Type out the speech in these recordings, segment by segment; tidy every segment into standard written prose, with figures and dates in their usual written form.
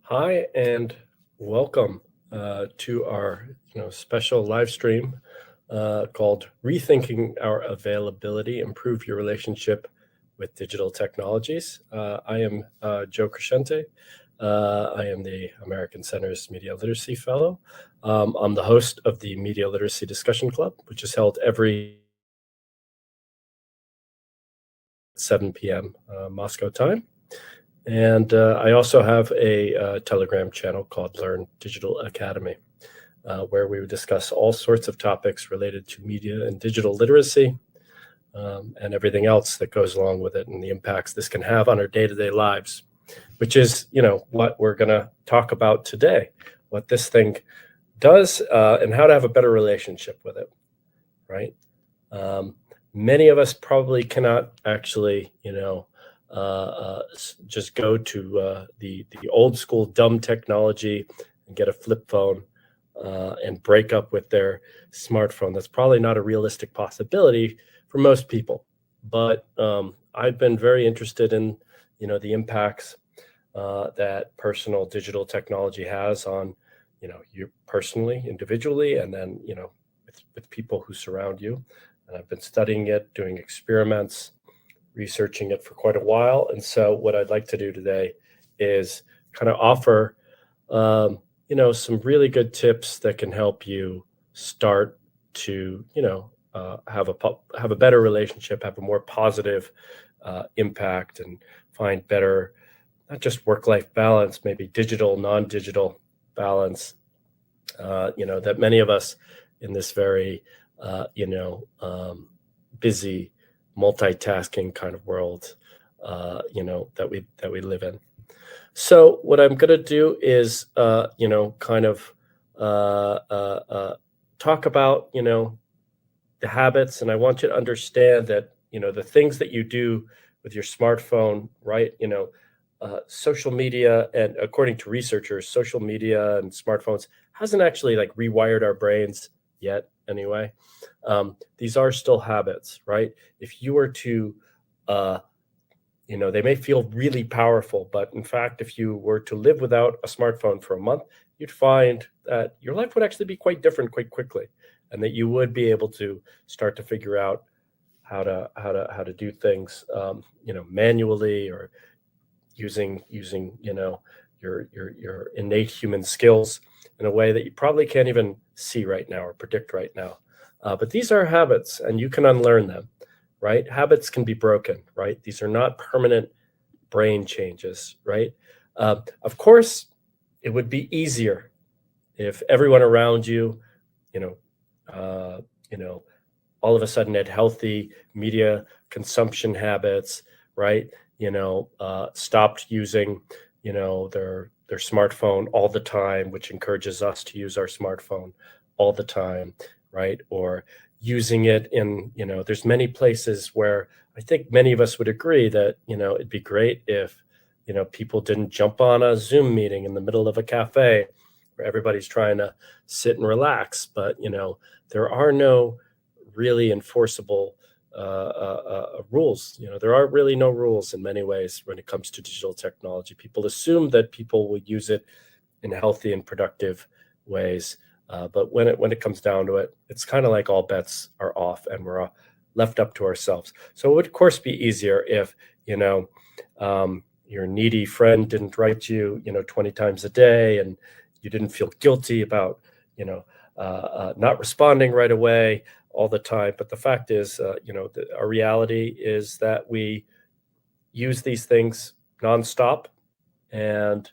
Hi and welcome to our special live stream called "Rethinking Our Availability: Improve Your Relationship with Digital Technologies." I am Joe Crescente. I am the American Center's Media Literacy Fellow. I'm the host of the Media Literacy Discussion Club, which is held every 7 p.m. Moscow time. And I also have a Telegram channel called Learn Digital Academy, where we would discuss all sorts of topics related to media and digital literacy, and everything else that goes along with it, and the impacts this can have on our day-to-day lives, which is, what we're going to talk about today, what this thing does, and how to have a better relationship with it, right? Many of us probably cannot actually, just go to the old school dumb technology and get a flip phone and break up with their smartphone. That's probably not a realistic possibility for most people. But I've been very interested in, the impacts that personal digital technology has on, you personally, individually, and then, with people who surround you. And I've been studying it, doing experiments, researching it for quite a while. And so what I'd like to do today is kind of offer, some really good tips that can help you start to, have a better relationship, have a more positive impact, and find better, not just work-life balance, maybe digital, non-digital balance, that many of us in this very, busy, multitasking kind of world, that we live in. So what I'm going to do is, kind of talk about, the habits, and I want you to understand that, the things that you do with your smartphone, right? Social media, and according to researchers, social media and smartphones hasn't actually like rewired our brains yet anyway. These are still habits, right? If you were to, they may feel really powerful, but in fact, if you were to live without a smartphone for a month, you'd find that your life would actually be quite different quite quickly, and that you would be able to start to figure out how to do things, manually, or using your innate human skills in a way that you probably can't even see right now or predict right now. But these are habits, and you can unlearn them, right? Habits can be broken, right? These are not permanent brain changes, right? Of course, it would be easier if everyone around you, you know, uh, you know, all of a sudden had healthy media consumption habits, right? Stopped using, their smartphone all the time, which encourages us to use our smartphone all the time, right? Or using it in, there's many places where I think many of us would agree that, it'd be great if, people didn't jump on a Zoom meeting in the middle of a cafe where everybody's trying to sit and relax. But, there are no really enforceable rules. There are really no rules in many ways when it comes to digital technology. People assume that people will use it in healthy and productive ways, but when it comes down to it, it's kind of like all bets are off, and we're left up to ourselves. So it would, of course, be easier if your needy friend didn't write you 20 times a day, and you didn't feel guilty about not responding right away all the time. But the fact is, our reality is that we use these things nonstop, and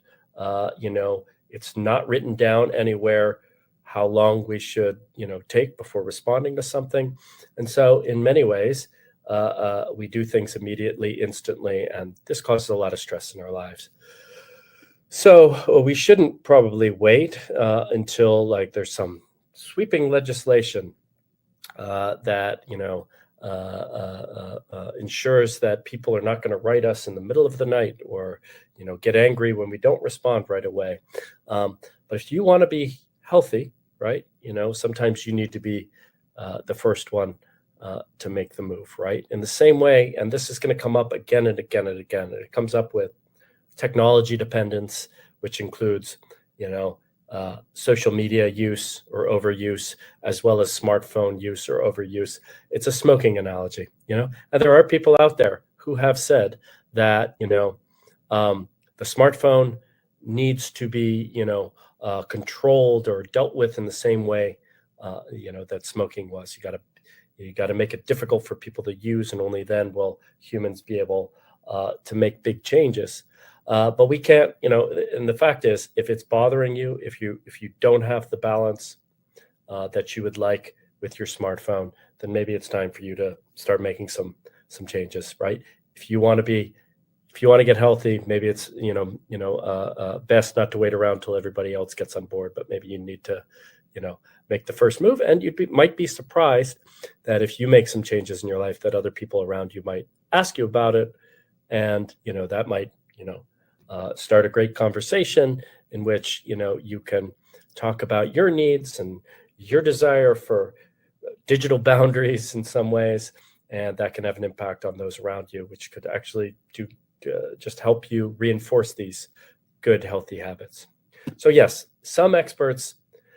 it's not written down anywhere how long we should take before responding to something. And so in many ways, we do things immediately, instantly, and this causes a lot of stress in our lives. So we shouldn't probably wait until like there's some sweeping legislation that ensures that people are not going to write us in the middle of the night, or get angry when we don't respond right away. But if you want to be healthy, right, sometimes you need to be the first one to make the move, right? In the same way, and this is going to come up again and again and again, and it comes up with technology dependence, which includes, social media use or overuse, as well as smartphone use or overuse. It's a smoking analogy, and there are people out there who have said that, the smartphone needs to be, controlled or dealt with in the same way, that smoking was. You got to make it difficult for people to use, and only then will humans be able to make big changes. But we can't, and the fact is, if it's bothering you, if you don't have the balance that you would like with your smartphone, then maybe it's time for you to start making some changes, right? If you want to get healthy, maybe it's best not to wait around till everybody else gets on board, but maybe you need to make the first move. And might be surprised that if you make some changes in your life, that other people around you might ask you about it, and that might start a great conversation in which you can talk about your needs and your desire for digital boundaries in some ways, and that can have an impact on those around you, which could actually just help you reinforce these good, healthy habits. So yes, some experts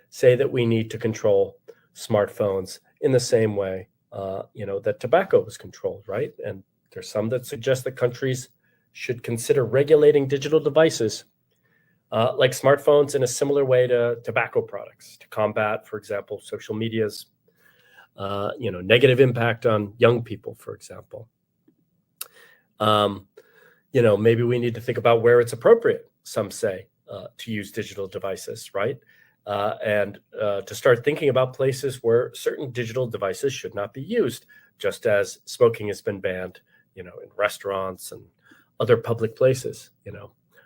say that we need to control smartphones in the same way, that tobacco was controlled, right? And there's some that suggest that countries should consider regulating digital devices like smartphones in a similar way to tobacco products to combat, for example, social media's negative impact on young people, for example. Maybe we need to think about where it's appropriate, some say, to use digital devices, right? And to start thinking about places where certain digital devices should not be used, just as smoking has been banned, in restaurants and other public places,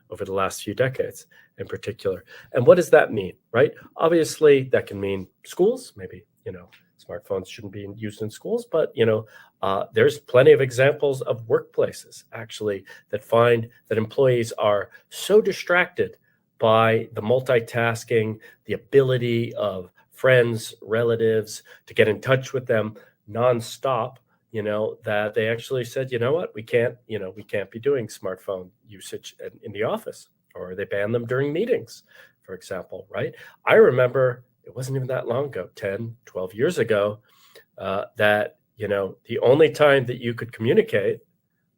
over the last few decades in particular. And what does that mean, right? Obviously, that can mean schools. Maybe, smartphones shouldn't be used in schools, but, there's plenty of examples of workplaces, actually, that find that employees are so distracted by the multitasking, the ability of friends, relatives to get in touch with them nonstop, that they actually said, what, we can't be doing smartphone usage in the office, or they ban them during meetings, for example, right? I remember it wasn't even that long ago, 10, 12 years ago, that, the only time that you could communicate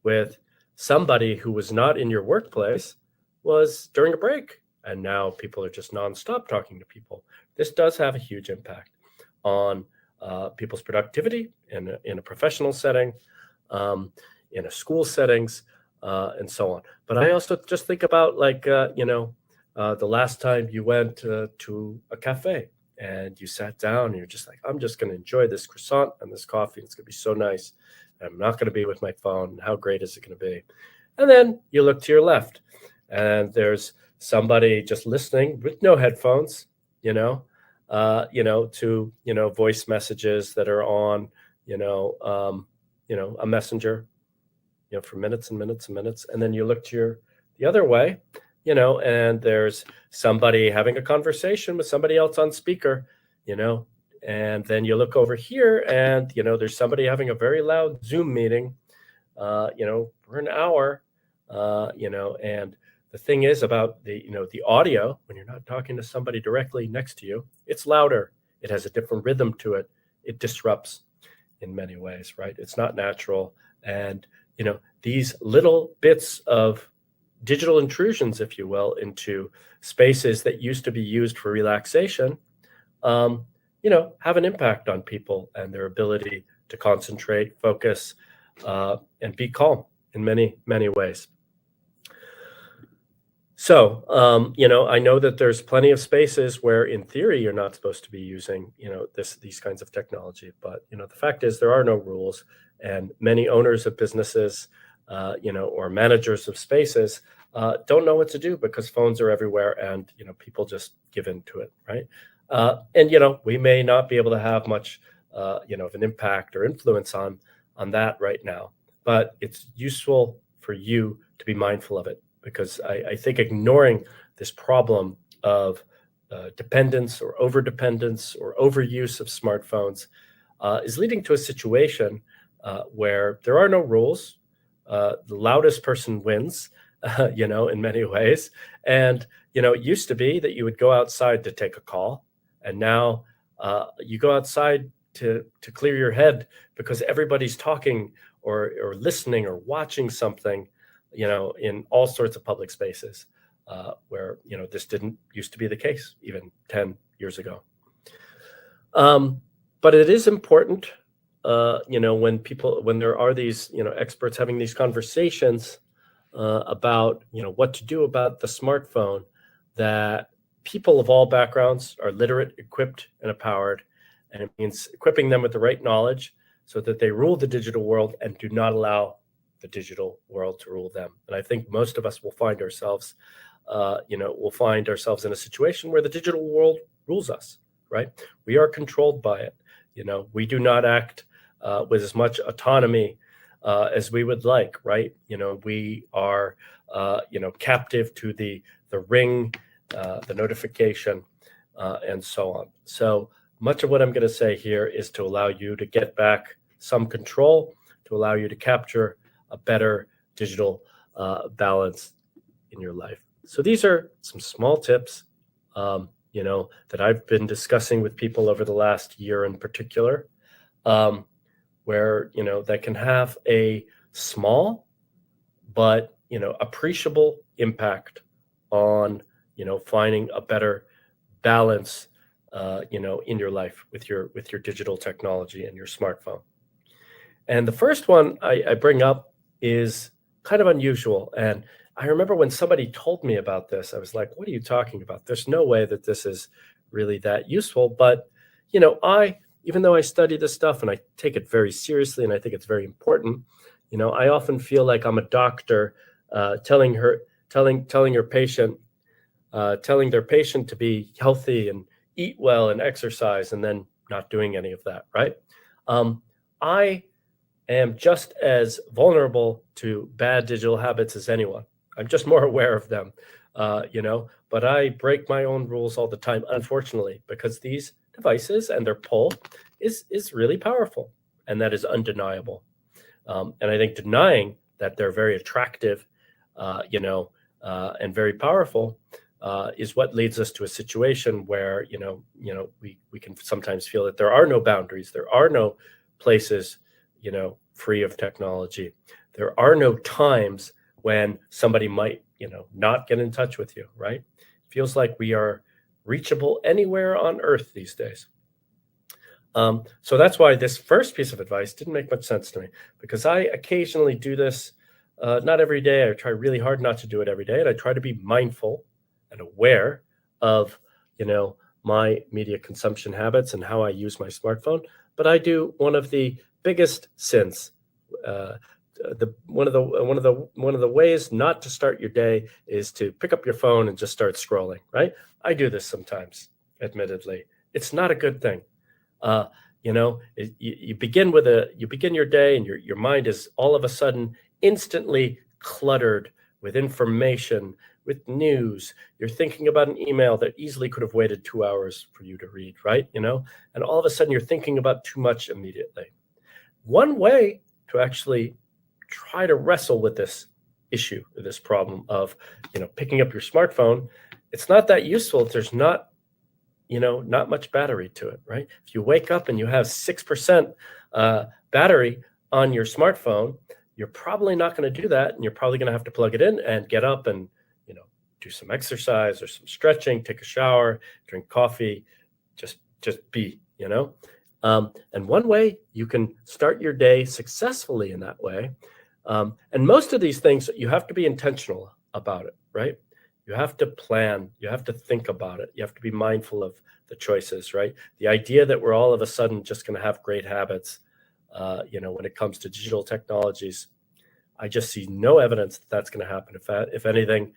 with somebody who was not in your workplace was during a break. And now people are just nonstop talking to people. This does have a huge impact on people's productivity in a professional setting, in a school settings, and so on. But I also just think about the last time you went to a cafe and you sat down and you're just like, I'm just going to enjoy this croissant and this coffee. It's going to be so nice. I'm not going to be with my phone. How great is it going to be? And then you look to your left and there's somebody just listening with no headphones, to voice messages that are on, a messenger, for minutes and minutes and minutes. And then you look to the other way, and there's somebody having a conversation with somebody else on speaker, and then you look over here and, there's somebody having a very loud Zoom meeting, for an hour, and the thing is about the audio, when you're not talking to somebody directly next to you, it's louder. It has a different rhythm to it. It disrupts in many ways, right? It's not natural. And, these little bits of digital intrusions, if you will, into spaces that used to be used for relaxation, have an impact on people and their ability to concentrate, focus, and be calm in many, many ways. So, I know that there's plenty of spaces where in theory you're not supposed to be using, these kinds of technology. But, the fact is there are no rules, and many owners of businesses, or managers of spaces don't know what to do because phones are everywhere and, people just give in to it, right? And, we may not be able to have much, of an impact or influence on that right now, but it's useful for you to be mindful of it. Because I think ignoring this problem of dependence or overdependence or overuse of smartphones is leading to a situation where there are no rules. The loudest person wins, in many ways. And, it used to be that you would go outside to take a call. And now you go outside to clear your head because everybody's talking or listening or watching something, in all sorts of public spaces where, this didn't used to be the case even 10 years ago. But it is important, when there are these, experts having these conversations about, what to do about the smartphone, that people of all backgrounds are literate, equipped, and empowered. And it means equipping them with the right knowledge so that they rule the digital world and do not allow the digital world to rule them. And I think most of us will find ourselves, in a situation where the digital world rules us, right? We are controlled by it. We do not act with as much autonomy as we would like, right? We are, captive to the ring, the notification, and so on. So much of what I'm going to say here is to allow you to get back some control, to allow you to capture a better digital balance in your life. So these are some small tips, that I've been discussing with people over the last year in particular, where, that can have a small but, appreciable impact on, finding a better balance, in your life with your digital technology and your smartphone. And the first one I bring up is kind of unusual. And I remember when somebody told me about this, I was like, what are you talking about? There's no way that this is really that useful. But, even though I study this stuff and I take it very seriously and I think it's very important, I often feel like I'm a doctor telling their patient to be healthy and eat well and exercise, and then not doing any of that, right? I am just as vulnerable to bad digital habits as anyone. I'm just more aware of them, but I break my own rules all the time, unfortunately, because these devices and their pull is really powerful, and that is undeniable. And I think denying that they're very attractive, and very powerful, is what leads us to a situation where we can sometimes feel that there are no boundaries, there are no places free of technology, there are no times when somebody might not get in touch with you, right? It feels like we are reachable anywhere on earth these days. So that's why this first piece of advice didn't make much sense to me, because I occasionally do this, not every day. I try really hard not to do it every day, and I try to be mindful and aware of my media consumption habits and how I use my smartphone. But I do one of the biggest sins. One of the ways not to start your day is to pick up your phone and just start scrolling, right? I do this sometimes, admittedly. It's not a good thing. You begin your day, and your mind is all of a sudden instantly cluttered with information, with news. You're thinking about an email that easily could have waited 2 hours for you to read, right? And all of a sudden you're thinking about too much immediately. One way to actually try to wrestle with this issue, this problem of, picking up your smartphone, it's not that useful if there's not much battery to it, right? If you wake up and you have 6% battery on your smartphone, you're probably not going to do that, and you're probably going to have to plug it in and get up and do some exercise or some stretching, take a shower, drink coffee, just be. And one way you can start your day successfully in that way, and most of these things, you have to be intentional about it, right? You have to plan, you have to think about it, you have to be mindful of the choices, right? The idea that we're all of a sudden just going to have great habits, when it comes to digital technologies, I just see no evidence that that's going to happen. If anything,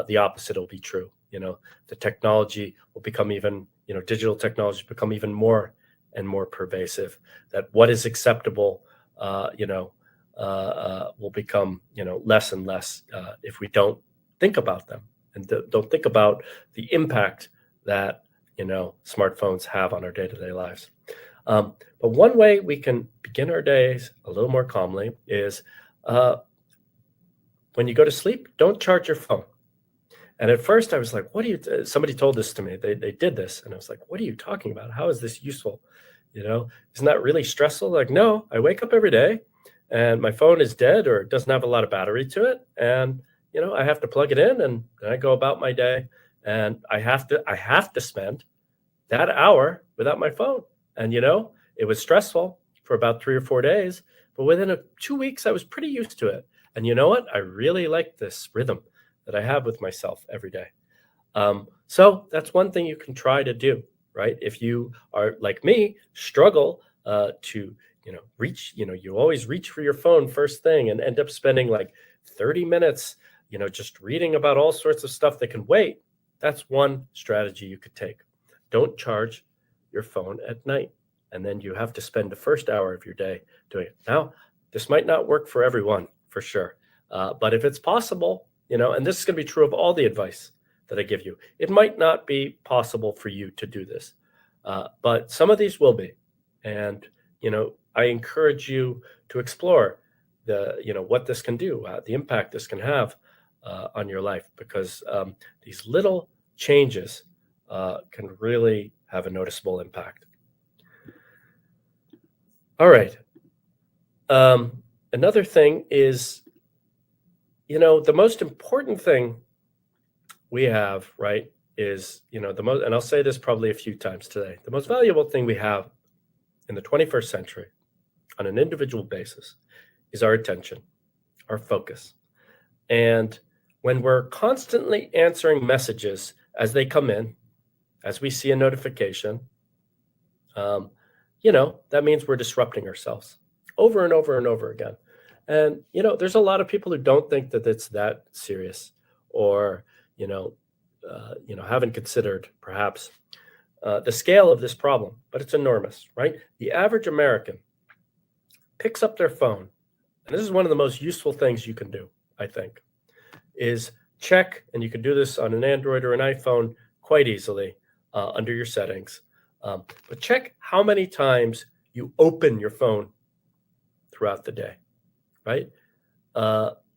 the opposite will be true. The technology will become even, digital technology become even more and more pervasive. That what is acceptable, will become, less and less if we don't think about them and don't think about the impact that smartphones have on our day-to-day lives. But one way we can begin our days a little more calmly is when you go to sleep, don't charge your phone. And at first I was like, what do you, somebody told this to me, they did this. And I was like, what are you talking about? How is this useful? Isn't that really stressful? Like, no, I wake up every day and my phone is dead or it doesn't have a lot of battery to it. And, I have to plug it in and I go about my day and I have to spend that hour without my phone. And, it was stressful for about 3 or 4 days, but within 2 weeks, I was pretty used to it. And you know what? I really like this rhythm that I have with myself every day. So that's one thing you can try to do, right? If you are like me, struggle to, reach, you always reach for your phone first thing and end up spending like 30 minutes, just reading about all sorts of stuff that can wait. That's one strategy you could take. Don't charge your phone at night. And then you have to spend the first hour of your day doing it. Now, this might not work for everyone, for sure. But if it's possible, and this is going to be true of all the advice that I give you, it might not be possible for you to do this. But some of these will be. And, I encourage you to explore what this can do, the impact this can have on your life, because these little changes can really have a noticeable impact. All right. Another thing is, the most important thing we have, right, is, the most, and I'll say this probably a few times today, the most valuable thing we have in the 21st century on an individual basis is our attention, our focus. And when we're constantly answering messages as they come in, as we see a notification, that means we're disrupting ourselves over and over and over again. And, there's a lot of people who don't think that it's that serious or, haven't considered perhaps the scale of this problem, but it's enormous, right? The average American picks up their phone, and this is one of the most useful things you can do, I think, is check, and you can do this on an Android or an iPhone quite easily under your settings, but check how many times you open your phone throughout the day, right?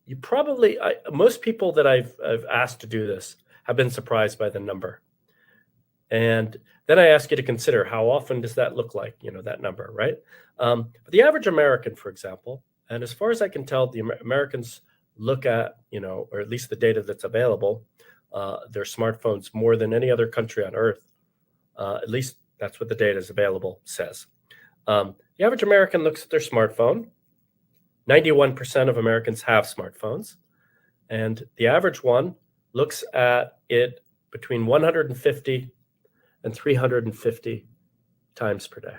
You probably, most people that I've asked to do this have been surprised by the number. And then I ask you to consider how often does that look like, that number, right? But the average American, for example, and as far as I can tell, the Americans look at, or at least the data that's available, their smartphones more than any other country on earth. At least that's what the data is available says. The average American looks at their smartphone. 91% of Americans have smartphones. And the average one looks at it between 150 and 350 times per day.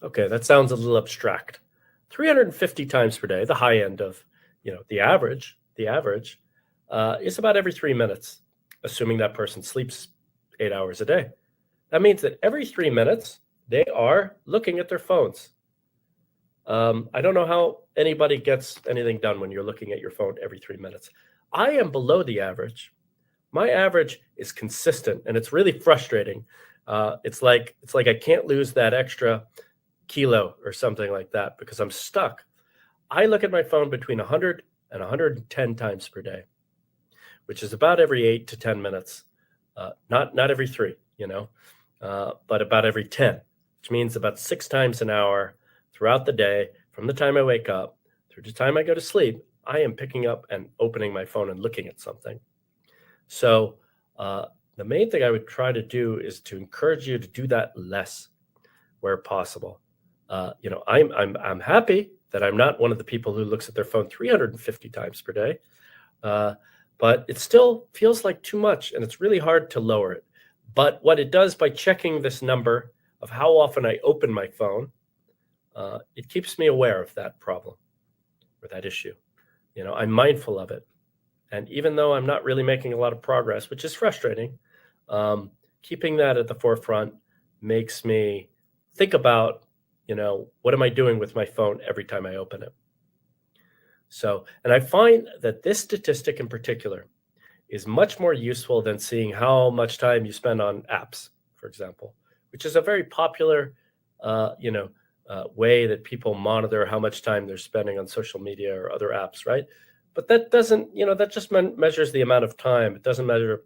Okay, that sounds a little abstract. 350 times per day, the high end of, the average is about every 3 minutes, assuming that person sleeps 8 hours a day. That means that every 3 minutes, they are looking at their phones. I don't know how anybody gets anything done when you're looking at your phone every 3 minutes. I am below the average. My average is consistent, and it's really frustrating. It's like I can't lose that extra kilo or something like that because I'm stuck. I look at my phone between 100 and 110 times per day, which is about every 8 to 10 minutes. Not every 3, but about every 10, which means about 6 times an hour throughout the day, from the time I wake up through the time I go to sleep. I am picking up and opening my phone and looking at something. So the main thing I would try to do is to encourage you to do that less where possible. I'm happy that I'm not one of the people who looks at their phone 350 times per day, but it still feels like too much, and it's really hard to lower it. But what it does by checking this number of how often I open my phone, it keeps me aware of that problem or that issue. I'm mindful of it. And even though I'm not really making a lot of progress, which is frustrating, keeping that at the forefront makes me think about, what am I doing with my phone every time I open it? So, and I find that this statistic in particular is much more useful than seeing how much time you spend on apps, for example, which is a very popular, way that people monitor how much time they're spending on social media or other apps, right? But that doesn't, that just measures the amount of time. It doesn't measure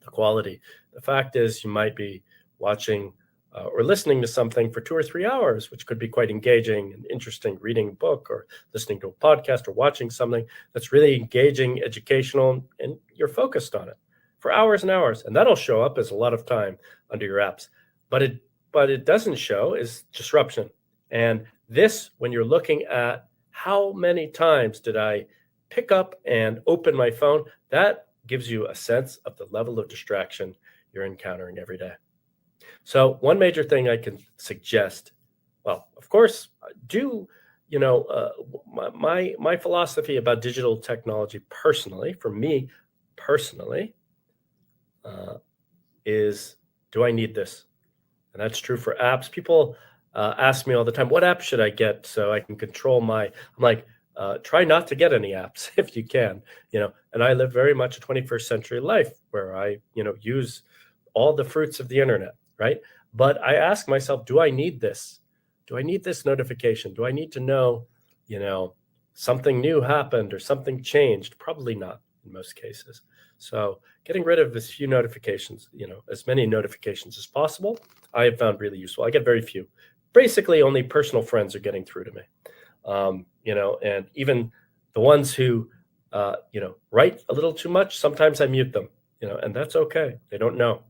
the quality. The fact is, you might be watching or listening to something for 2 or 3 hours, which could be quite engaging and interesting, reading a book or listening to a podcast or watching something that's really engaging, educational, and you're focused on it for hours and hours. And that'll show up as a lot of time under your apps. But it doesn't show is disruption. And this, when you're looking at how many times did I pick up and open my phone, that gives you a sense of the level of distraction you're encountering every day. So one major thing I can suggest, well, of course, my philosophy about digital technology personally, for me personally, is, do I need this? And that's true for apps. People ask me all the time, what app should I get so I can control I'm like, try not to get any apps if you can, and I live very much a 21st century life where I, use all the fruits of the internet, right? But I ask myself, do I need this? Do I need this notification? Do I need to know, something new happened or something changed? Probably not in most cases. So getting rid of as few notifications, as many notifications as possible, I have found really useful. I get very few. Basically, only personal friends are getting through to me. And even the ones who, write a little too much, sometimes I mute them, and that's okay. They don't know,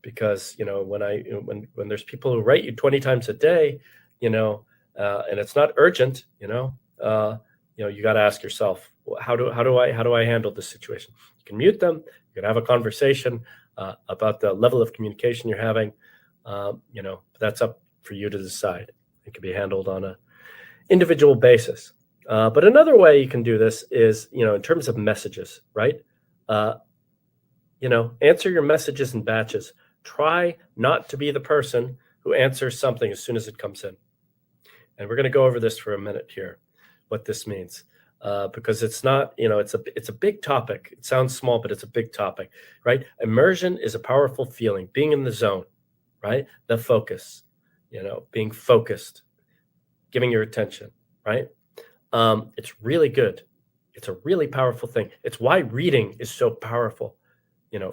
because, when there's people who write you 20 times a day, and it's not urgent, you got to ask yourself, how do I handle this situation? You can mute them. You can have a conversation about the level of communication you're having. That's up for you to decide. It can be handled on a individual basis. But another way you can do this is, in terms of messages, right? Answer your messages in batches. Try not to be the person who answers something as soon as it comes in. And we're going to go over this for a minute here, what this means, because it's not, it's a big topic. It sounds small, but it's a big topic, right? Immersion is a powerful feeling, being in the zone, right? The focus, being focused, giving your attention, right? It's really good. It's a really powerful thing. It's why reading is so powerful,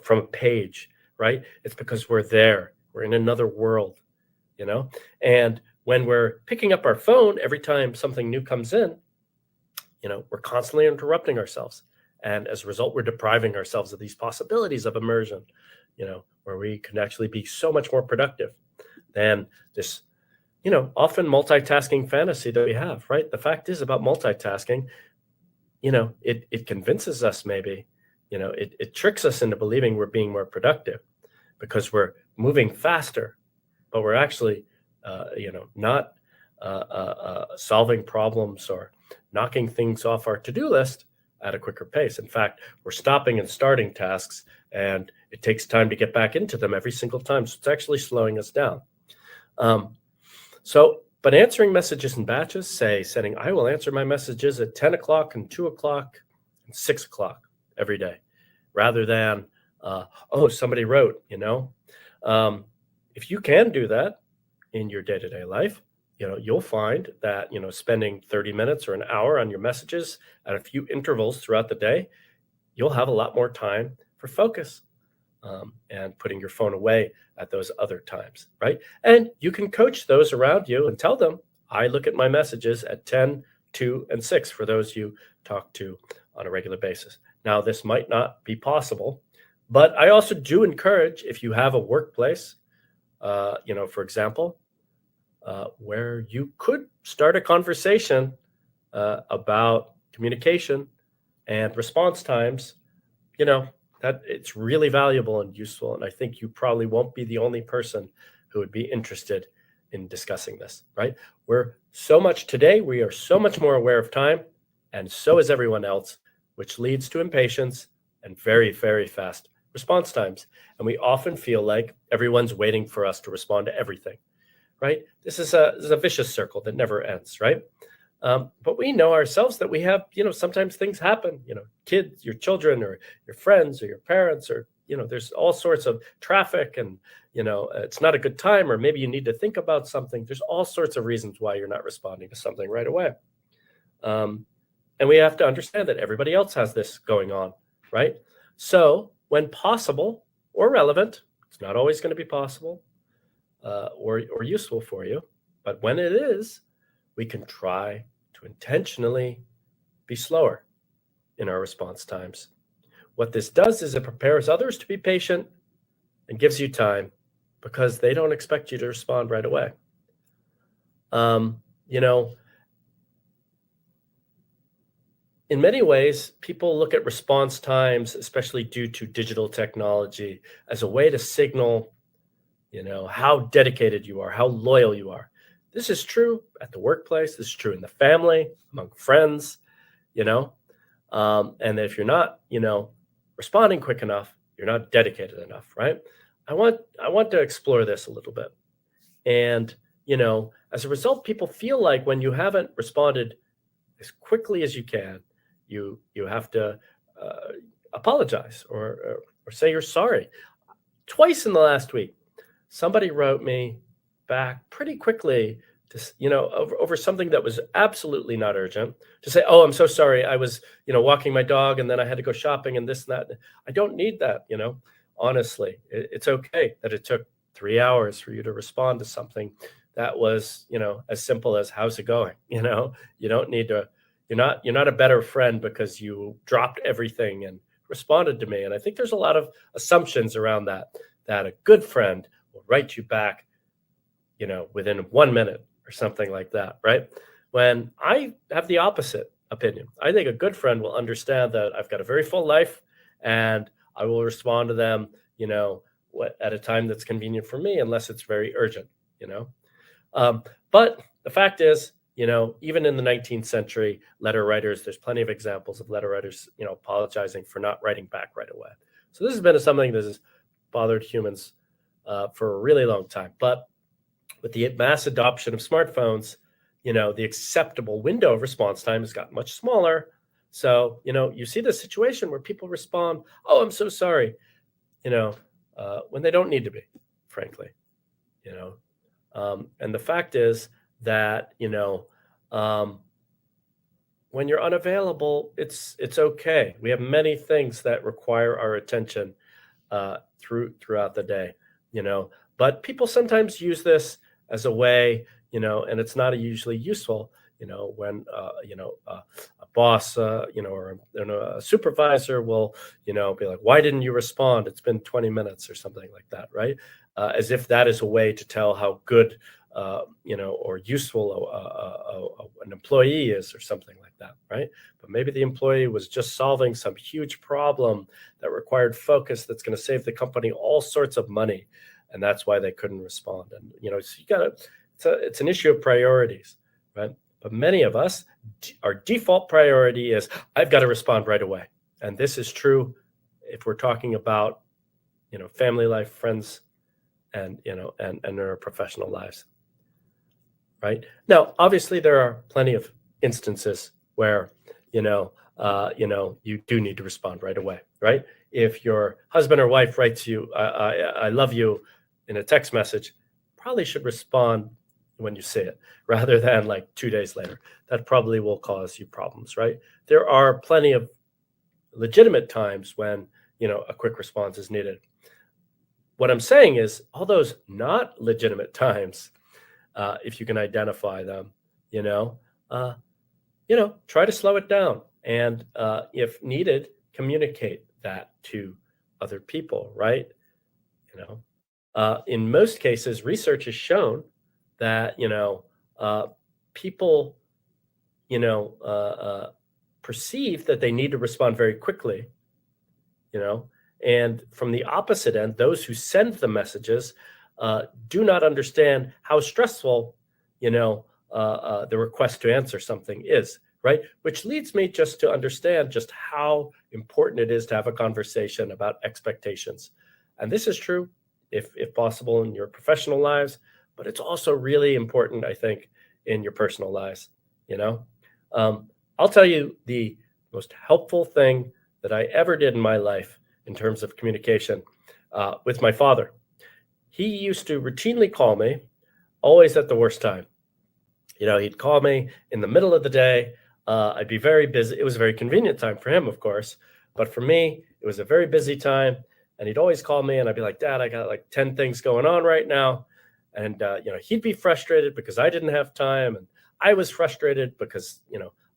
from a page, right? It's because we're there. We're in another world, and when we're picking up our phone, every time something new comes in, we're constantly interrupting ourselves. And as a result, we're depriving ourselves of these possibilities of immersion, where we can actually be so much more productive than this, often multitasking fantasy that we have, right? The fact is about multitasking, it convinces us maybe, it tricks us into believing we're being more productive because we're moving faster, but we're actually, not solving problems or knocking things off our to-do list at a quicker pace. In fact, we're stopping and starting tasks, and it takes time to get back into them every single time. So it's actually slowing us down. But answering messages in batches, setting, I will answer my messages at 10 o'clock and 2 o'clock and 6 o'clock every day, rather than, somebody wrote, if you can do that in your day-to-day life, you'll find that, spending 30 minutes or an hour on your messages at a few intervals throughout the day, you'll have a lot more time for focus. And putting your phone away at those other times, right? And you can coach those around you and tell them, I look at my messages at 10, 2, and 6 for those you talk to on a regular basis. Now, this might not be possible, but I also do encourage, if you have a workplace, for example, where you could start a conversation about communication and response times, that it's really valuable and useful. And I think you probably won't be the only person who would be interested in discussing this, right? We are so much more aware of time, and so is everyone else, which leads to impatience and very, very fast response times. And we often feel like everyone's waiting for us to respond to everything, right? This is a vicious circle that never ends, right? But we know ourselves that we have, sometimes things happen, kids, your children or your friends or your parents, or, there's all sorts of traffic and, it's not a good time, or maybe you need to think about something. There's all sorts of reasons why you're not responding to something right away. And And we have to understand that everybody else has this going on, right? So when possible or relevant, it's not always going to be possible or useful for you, but when it is, we can try to intentionally be slower in our response times. What this does is it prepares others to be patient and gives you time because they don't expect you to respond right away. You know, in many ways, people look at response times, especially due to digital technology, as a way to signal, how dedicated you are, how loyal you are. This is true at the workplace. This is true in the family, among friends, and if you're not, responding quick enough, you're not dedicated enough, right? I want to explore this a little bit. And, as a result, people feel like when you haven't responded as quickly as you can, you have to apologize or say you're sorry. Twice in the last week, somebody wrote me back pretty quickly to, over something that was absolutely not urgent, to say, "Oh, I'm so sorry. I was, walking my dog and then I had to go shopping and this and that." I don't need that, honestly. It's okay that it took 3 hours for you to respond to something that was, as simple as "How's it going?" You don't need to. You're not a better friend because you dropped everything and responded to me. And I think there's a lot of assumptions around that a good friend will write you back, within 1 minute or something like that, right? When I have the opposite opinion. I think a good friend will understand that I've got a very full life and I will respond to them, at a time that's convenient for me, unless it's very urgent, But the fact is, even in the 19th century, letter writers, there's plenty of examples of letter writers, apologizing for not writing back right away. So this has been something that has bothered humans for a really long time. But with the mass adoption of smartphones, the acceptable window of response time has gotten much smaller. So, you see the situation where people respond, "Oh, I'm so sorry," when they don't need to be, frankly, and the fact is that, when you're unavailable, it's okay. We have many things that require our attention throughout the day, but people sometimes use this as a way, and it's not usually useful, when, a boss, or a supervisor will, be like, "Why didn't you respond? It's been 20 minutes," or something like that, right? As if that is a way to tell how good, or useful an employee is or something like that, right? But maybe the employee was just solving some huge problem that required focus that's going to save the company all sorts of money. And that's why they couldn't respond. And, so you got to, it's an issue of priorities, right? But many of us, our default priority is, I've got to respond right away. And this is true if we're talking about, family life, friends, and, and our professional lives. Right now, obviously, there are plenty of instances where, you do need to respond right away, right? If your husband or wife writes you, I love you," in a text message, probably should respond when you say it rather than like 2 days later. That probably will cause you problems, right? There are plenty of legitimate times when, a quick response is needed. What I'm saying is all those not legitimate times, if you can identify them, try to slow it down. And if needed, communicate that to other people, right? In most cases, research has shown that, people, perceive that they need to respond very quickly, and from the opposite end, those who send the messages do not understand how stressful, the request to answer something is, right? Which leads me just to understand just how important it is to have a conversation about expectations. And this is true, if possible, in your professional lives, but it's also really important, I think, in your personal lives, I'll tell you the most helpful thing that I ever did in my life in terms of communication with my father. He used to routinely call me, always at the worst time. He'd call me in the middle of the day. I'd be very busy. It was a very convenient time for him, of course, but for me, it was a very busy time. And he'd always call me, and I'd be like, "Dad, I got like 10 things going on right now." And he'd be frustrated because I didn't have time, and I was frustrated because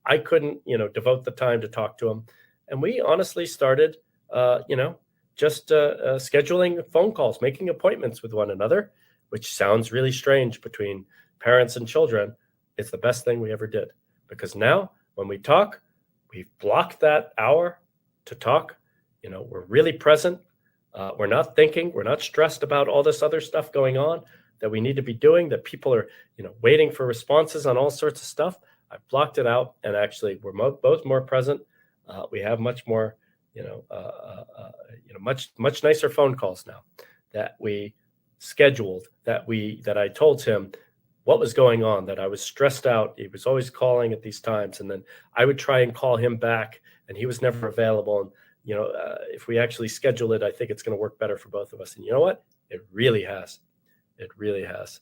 I couldn't devote the time to talk to him. And we honestly started, just scheduling phone calls, making appointments with one another, which sounds really strange between parents and children. It's the best thing we ever did, because now when we talk, we've blocked that hour to talk. We're really present. We're not thinking, we're not stressed about all this other stuff going on that we need to be doing, that people are, waiting for responses on all sorts of stuff. I've blocked it out, and actually we're both more present. We have much more, much nicer phone calls now that we scheduled, that I told him what was going on, that I was stressed out. He was always calling at these times, and then I would try and call him back, and he was never available. And if we actually schedule it, I think it's going to work better for both of us. And you know what? It really has. It really has.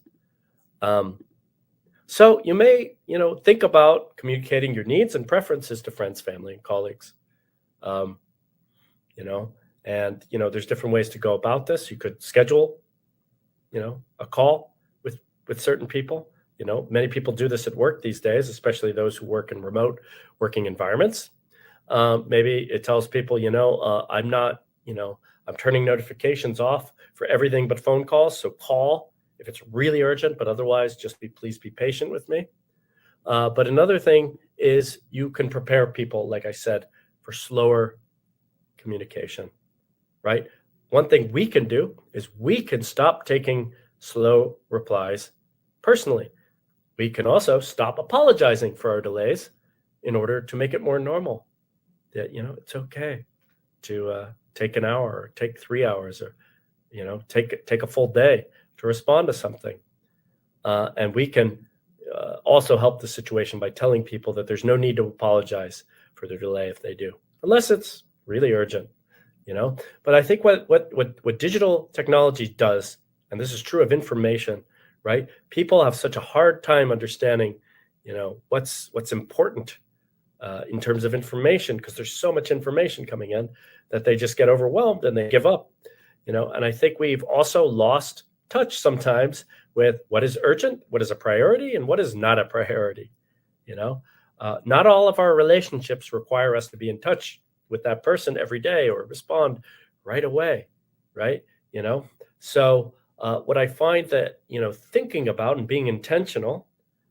So you may, think about communicating your needs and preferences to friends, family, and colleagues. Um, there's different ways to go about this. You could schedule, a call with certain people. Many people do this at work these days, especially those who work in remote working environments. Maybe it tells people, I'm not, I'm turning notifications off for everything but phone calls. So call if it's really urgent, but otherwise please be patient with me. But another thing is you can prepare people, like I said, for slower communication, right? One thing we can do is we can stop taking slow replies personally. We can also stop apologizing for our delays in order to make it more normal. That, it's okay to take an hour or take 3 hours, or, take a full day to respond to something. And we can also help the situation by telling people that there's no need to apologize for their delay if they do, unless it's really urgent, But I think what digital technology does, and this is true of information, right? People have such a hard time understanding, what's important in terms of information, because there's so much information coming in that they just get overwhelmed and they give up, And I think we've also lost touch sometimes with what is urgent, what is a priority, and what is not a priority. Not all of our relationships require us to be in touch with that person every day or respond right away, right? So what I find that, thinking about and being intentional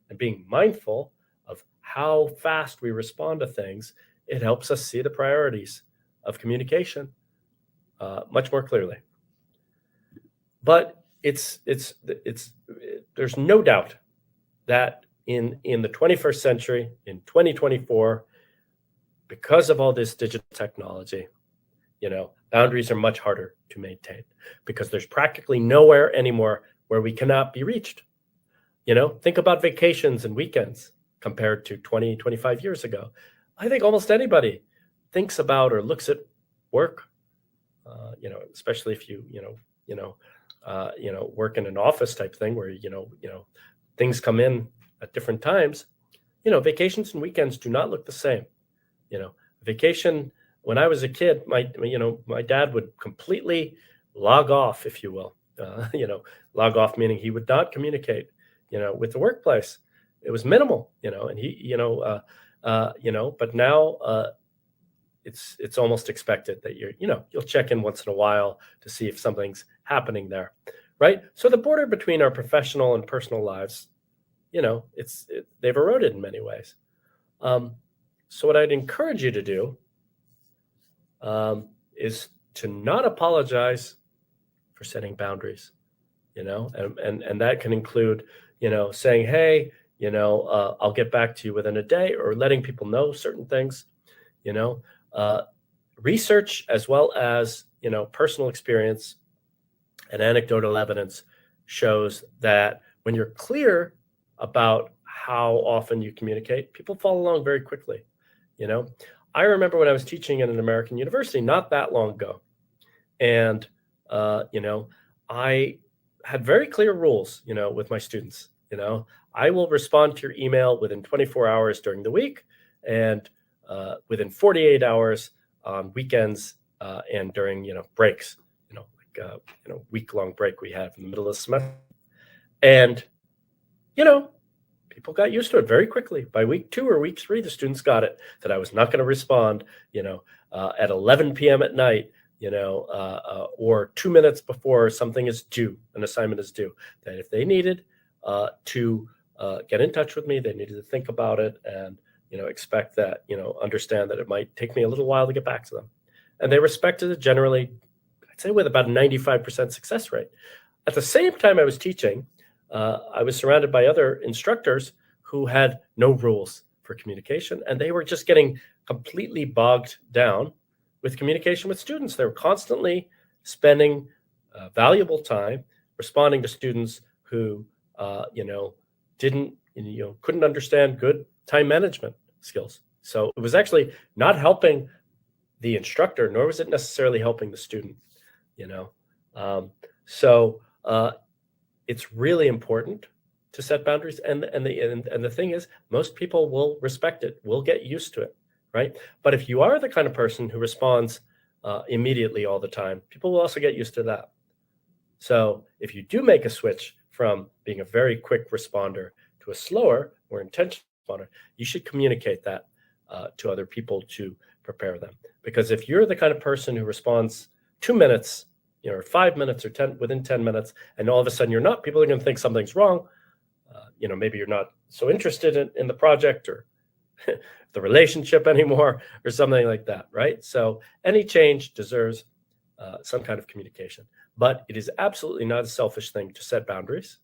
and being mindful of how fast we respond to things, it helps us see the priorities of communication much more clearly. But there's no doubt that in the 21st century, in 2024, because of all this digital technology, boundaries are much harder to maintain, because there's practically nowhere anymore where we cannot be reached. Think about vacations and weekends compared to 20, 25 years ago. I think almost anybody thinks about or looks at work, especially if you work in an office type thing where, things come in at different times. Vacations and weekends do not look the same. Vacation, when I was a kid, my dad would completely log off, if you will. Log off meaning he would not communicate, with the workplace. It was minimal, and he, but now it's almost expected that you'll check in once in a while to see if something's happening there, right? So the border between our professional and personal lives, they've eroded in many ways. So what I'd encourage you to do is to not apologize for setting boundaries, and that can include, saying, hey, I'll get back to you within a day, or letting people know certain things. Research, as well as, personal experience and anecdotal evidence, shows that when you're clear about how often you communicate, people follow along very quickly. I remember when I was teaching at an American university not that long ago, and I had very clear rules, with my students. I will respond to your email within 24 hours during the week, and within 48 hours on weekends and during breaks, week-long break we had in the middle of the semester. And people got used to it very quickly. By week 2 or week 3, the students got it, that I was not going to respond at 11 p.m. at night, or 2 minutes before something is due, an assignment is due, that if they needed to get in touch with me, they needed to think about it and expect that, understand that it might take me a little while to get back to them. And they respected it generally, I'd say with about a 95% success rate. At the same time I was teaching, I was surrounded by other instructors who had no rules for communication, and they were just getting completely bogged down with communication with students. They were constantly spending valuable time responding to students who, couldn't understand good time management skills. So it was actually not helping the instructor, nor was it necessarily helping the student. It's really important to set boundaries, and the thing is, most people will respect it, will get used to it, right? But if you are the kind of person who responds immediately all the time, people will also get used to that. So if you do make a switch from being a very quick responder to a slower, more intentional responder, you should communicate that to other people to prepare them. Because if you're the kind of person who responds 2 minutes, or 5 minutes, or within 10 minutes, and all of a sudden you're not, people are going to think something's wrong. Maybe you're not so interested in the project or the relationship anymore, or something like that, right? So any change deserves some kind of communication, but it is absolutely not a selfish thing to set boundaries.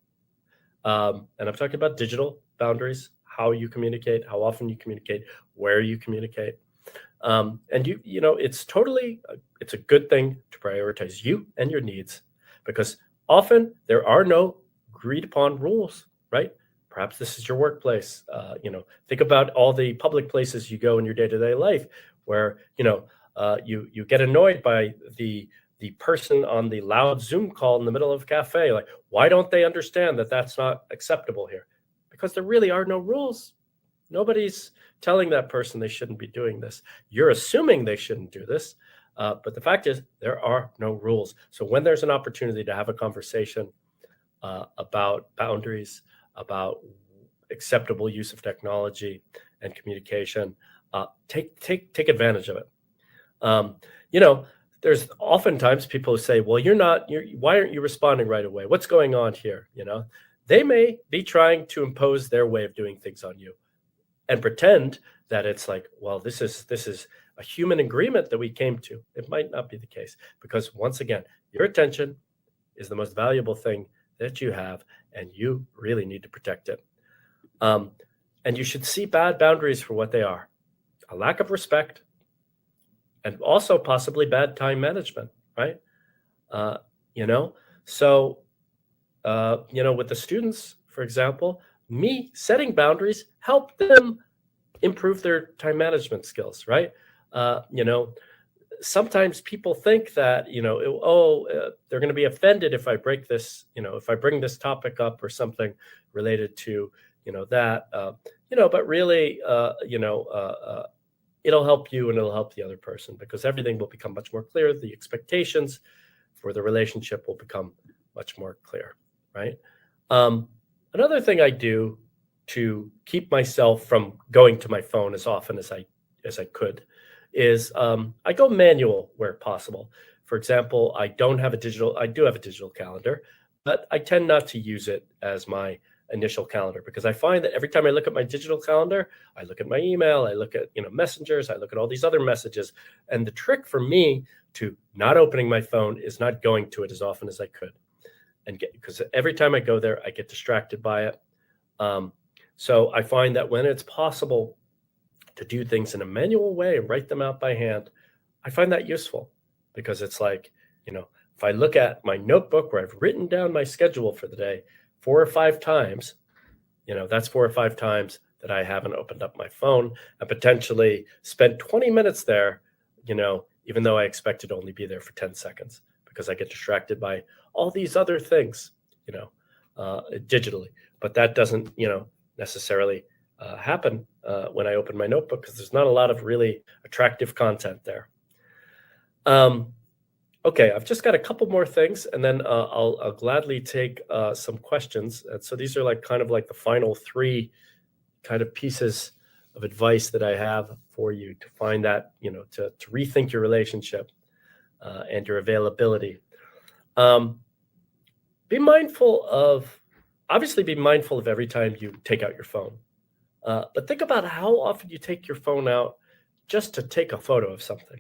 And I'm talking about digital boundaries, how you communicate, how often you communicate, where you communicate. And it's a good thing to prioritize you and your needs, because often there are no agreed upon rules, right? Perhaps this is your workplace. Think about all the public places you go in your day-to-day life where, you get annoyed by the person on the loud Zoom call in the middle of a cafe. Like, why don't they understand that that's not acceptable here? Because there really are no rules. Nobody's telling that person they shouldn't be doing this. You're assuming they shouldn't do this. But the fact is, there are no rules. So when there's an opportunity to have a conversation about boundaries, about acceptable use of technology and communication, take advantage of it. There's oftentimes people who say, well, why aren't you responding right away? What's going on here? They may be trying to impose their way of doing things on you and pretend that it's like, well, this is a human agreement that we came to. It might not be the case, because once again, your attention is the most valuable thing that you have, and you really need to protect it. And you should see bad boundaries for what they are: a lack of respect, and also possibly bad time management, right? With the students, for example, me setting boundaries help them improve their time management skills, right? Sometimes people think that, they're going to be offended if I break this, if I bring this topic up or something related to, but really, it'll help you and it'll help the other person, because everything will become much more clear. The expectations for the relationship will become much more clear, right? Another thing I do to keep myself from going to my phone as often as I could is I go manual where possible. For example, I do have a digital calendar, but I tend not to use it as my initial calendar, because I find that every time I look at my digital calendar, I look at my email, I look at messengers, I look at all these other messages. And the trick for me to not opening my phone is not going to it as often as I could, because every time I go there, I get distracted by it. So I find that when it's possible to do things in a manual way and write them out by hand, I find that useful, because it's like, if I look at my notebook where I've written down my schedule for the day 4 or 5 times, that's 4 or 5 times that I haven't opened up my phone and potentially spent 20 minutes there, even though I expected to only be there for 10 seconds, because I get distracted by all these other things, digitally. But that doesn't, necessarily happen when I open my notebook, because there's not a lot of really attractive content there. Okay, I've just got a couple more things, and then I'll gladly take some questions. And so these are like kind of like the final three kind of pieces of advice that I have for you to find that, to rethink your relationship and your availability. Be mindful of, obviously be mindful of every time you take out your phone. But think about how often you take your phone out just to take a photo of something.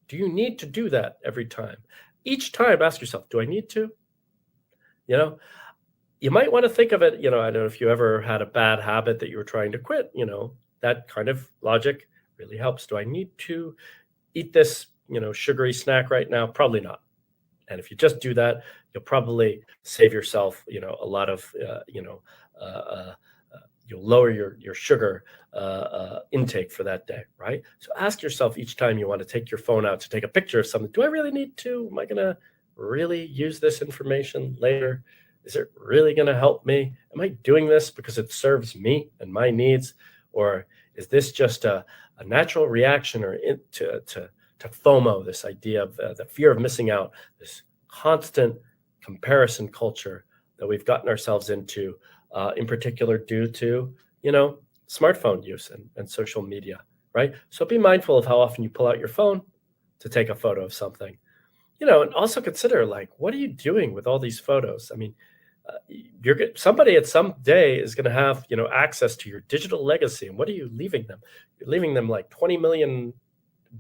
Do you need to do that every time? Each time, ask yourself, do I need to? You might want to think of it, I don't know if you ever had a bad habit that you were trying to quit, that kind of logic really helps. Do I need to eat this, sugary snack right now? Probably not. And if you just do that, you'll probably save yourself, a lot of, you'll lower your sugar intake for that day, right? So ask yourself each time you want to take your phone out to take a picture of something, do I really need to? Am I going to really use this information later? Is it really going to help me? Am I doing this because it serves me and my needs? Or is this just a natural reaction to FOMO, this idea of the fear of missing out, this constant comparison culture that we've gotten ourselves into, in particular due to, smartphone use and social media, right? So be mindful of how often you pull out your phone to take a photo of something, and also consider, like, what are you doing with all these photos? I mean, somebody at some day is going to have, access to your digital legacy. And what are you leaving them? You're leaving them like 20 million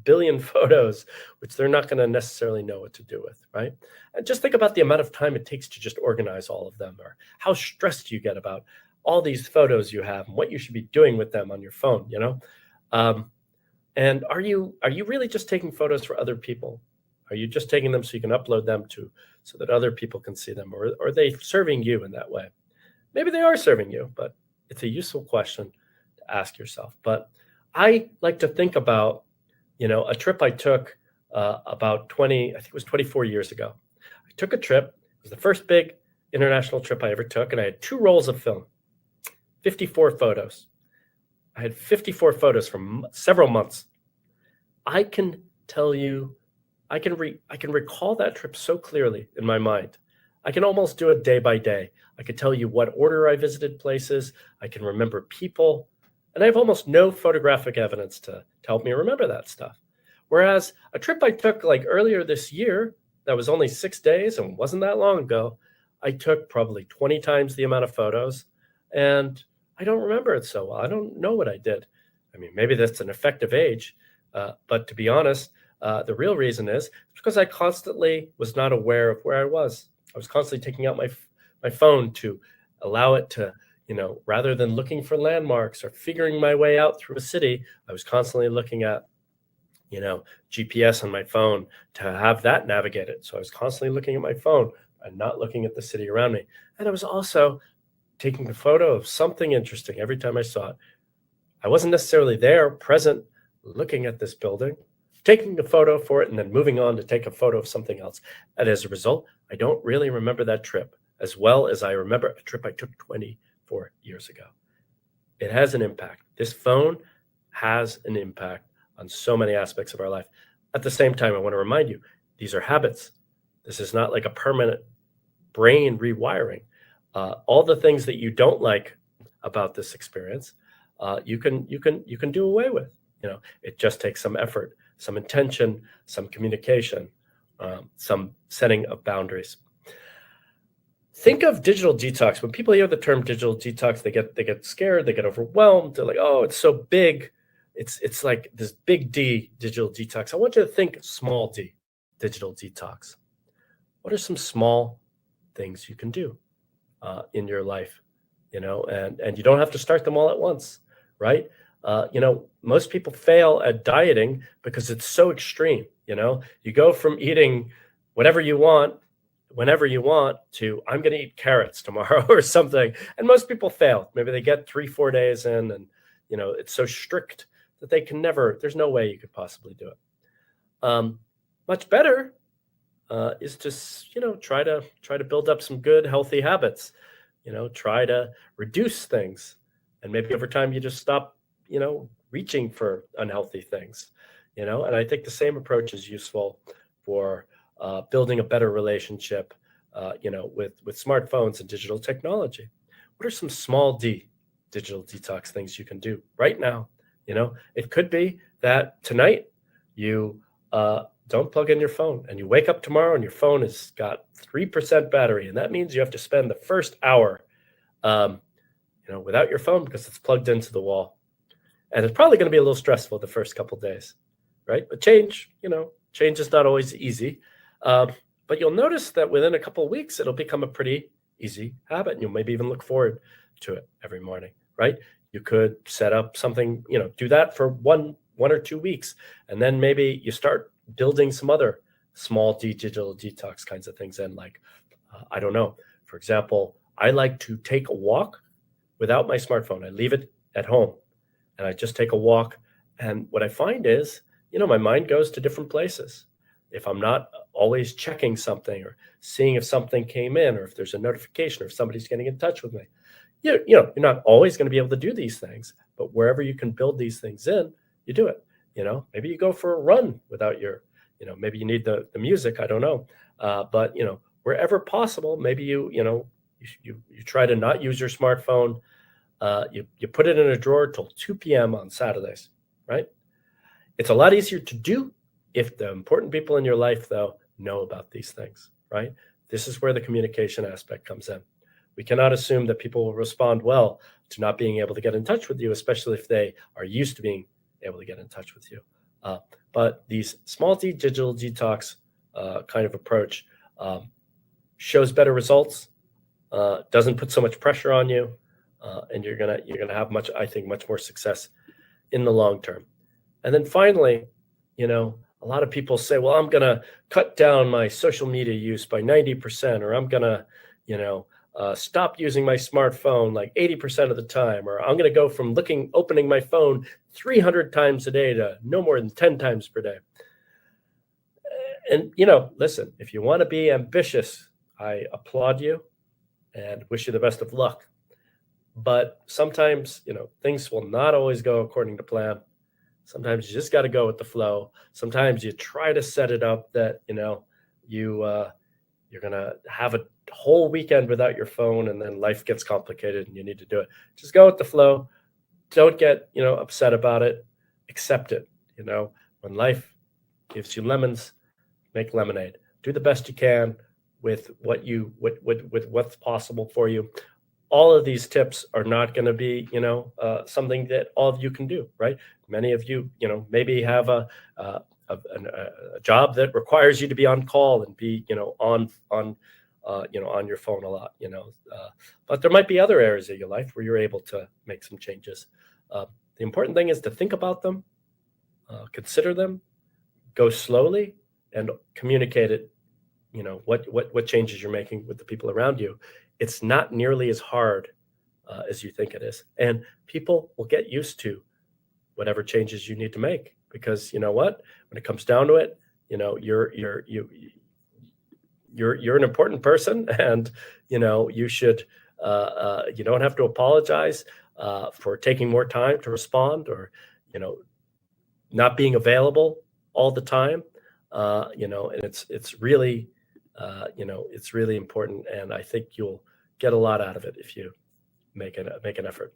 billion photos, which they're not going to necessarily know what to do with, right? And just think about the amount of time it takes to just organize all of them, or how stressed you get about all these photos you have and what you should be doing with them on your phone, and are you really just taking photos for other people? Are you just taking them so you can upload them so that other people can see them, or are they serving you in that way? Maybe they are serving you, but it's a useful question to ask yourself. But I like to think about, a trip I took about 24 years ago. I took a trip. It was the first big international trip I ever took, and I had 2 rolls of film, 54 photos. I had 54 photos from several months. I can tell you, I can recall that trip so clearly in my mind. I can almost do it day by day. I could tell you what order I visited places. I can remember people. And I have almost no photographic evidence to help me remember that stuff. Whereas a trip I took like earlier this year, that was only 6 days and wasn't that long ago, I took probably 20 times the amount of photos, and I don't remember it so well. I don't know what I did. I mean, maybe that's an effective age, but to be honest, the real reason is because I constantly was not aware of where I was. I was constantly taking out my phone to allow it to, rather than looking for landmarks or figuring my way out through a city, I was constantly looking at, GPS on my phone to have that navigate it. So I was constantly looking at my phone and not looking at the city around me. And I was also taking a photo of something interesting every time I saw it. I wasn't necessarily there, present, looking at this building, taking a photo for it, and then moving on to take a photo of something else. And as a result, I don't really remember that trip as well as I remember a trip I took 24 years ago. It has an impact. This phone has an impact on so many aspects of our life. At the same time, I want to remind you, these are habits. This is not like a permanent brain rewiring. All the things that you don't like about this experience, you can do away with. It just takes some effort, some intention, some communication, some setting of boundaries. Think of digital detox. When people hear the term digital detox, they get scared, they get overwhelmed. They're like, oh, it's so big. It's like this big D digital detox. I want you to think small d digital detox. What are some small things you can do in your life? And you don't have to start them all at once, right? Most people fail at dieting because it's so extreme. You go from eating whatever you want, whenever you want, to I'm going to eat carrots tomorrow or something. And most people fail. Maybe they get 3-4 days in, and it's so strict that they can never. There's no way you could possibly do it. Much better is to try to build up some good healthy habits. Try to reduce things And maybe over time you just stop, reaching for unhealthy things, and I think the same approach is useful for building a better relationship, with smartphones and digital technology. What are some small digital detox things you can do right now? It could be that tonight you don't plug in your phone, and you wake up tomorrow and your phone has got 3% battery, and that means you have to spend the first hour, without your phone because it's plugged into the wall, and it's probably going to be a little stressful the first couple of days, right? But change is not always easy, but you'll notice that within a couple of weeks it'll become a pretty easy habit, and you'll maybe even look forward to it every morning, right? You could set up something, do that for one or 2 weeks, and then maybe you start building some other small digital detox kinds of things in, like, I don't know, for example, I like to take a walk without my smartphone. I leave it at home and I just take a walk. And what I find is, my mind goes to different places. If I'm not always checking something or seeing if something came in, or if there's a notification, or if somebody's getting in touch with me, you're not always going to be able to do these things, but wherever you can build these things in, you do it. Maybe you go for a run without your, maybe you need the music, I don't know. But, wherever possible, maybe you try to not use your smartphone. You put it in a drawer till 2 p.m. on Saturdays, right? It's a lot easier to do if the important people in your life, though, know about these things, right? This is where the communication aspect comes in. We cannot assume that people will respond well to not being able to get in touch with you, especially if they are used to being able to get in touch with you. But these small digital detox kind of approach shows better results, doesn't put so much pressure on you, and you're gonna have much more success in the long term. And then finally, a lot of people say, well, I'm gonna cut down my social media use by 90%, or I'm gonna, stop using my smartphone like 80% of the time, or I'm going to go from opening my phone 300 times a day to no more than 10 times per day. And, listen, if you want to be ambitious, I applaud you and wish you the best of luck. But sometimes, things will not always go according to plan. Sometimes you just got to go with the flow. Sometimes you try to set it up that, you're going to have a whole weekend without your phone, and then life gets complicated and you need to do it. Just go with the flow. Don't get, upset about it. Accept it. When life gives you lemons, make lemonade. Do the best you can with with what's possible for you. All of these tips are not going to be, something that all of you can do, right? Many of you, maybe have a job that requires you to be on call and be, on your phone a lot, but there might be other areas of your life where you're able to make some changes. The important thing is to think about them, consider them, go slowly, and communicate it, what changes you're making with the people around you. It's not nearly as hard as you think it is. And people will get used to whatever changes you need to make, because you know what, when it comes down to it, you're an important person, and you should you don't have to apologize for taking more time to respond, or not being available all the time. And it's really it's really important, and I think you'll get a lot out of it if you make an effort.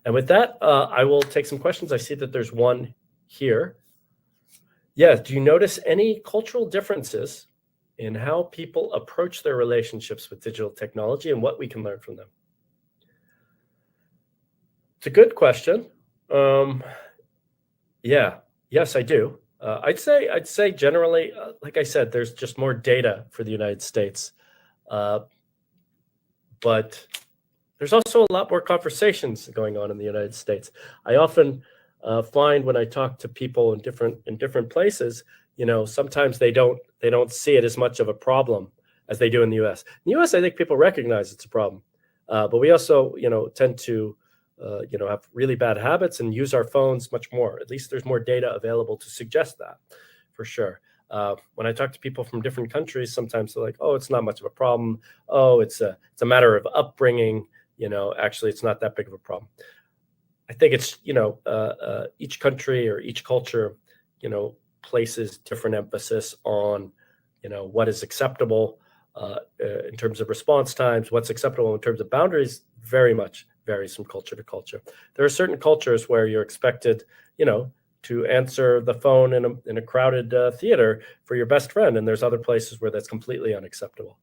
And with that, I will take some questions. I see that there's one here. Yeah, do you notice any cultural differences in how people approach their relationships with digital technology and what we can learn from them? It's a good question. Yes, I do. I'd say generally, like I said, there's just more data for the United States, but there's also a lot more conversations going on in the United States. I often find when I talk to people in different places, sometimes they don't see it as much of a problem as they do in the U.S. In the U.S., I think people recognize it's a problem, but we also tend to have really bad habits and use our phones much more. At least there's more data available to suggest that, for sure. When I talk to people from different countries, sometimes they're like, "Oh, it's not much of a problem. Oh, it's a matter of upbringing. Actually, it's not that big of a problem." I think it's, each country or each culture, places different emphasis on, what is acceptable in terms of response times, what's acceptable in terms of boundaries, very much varies from culture to culture. There are certain cultures where you're expected, to answer the phone in a crowded theater for your best friend, and there's other places where that's completely unacceptable.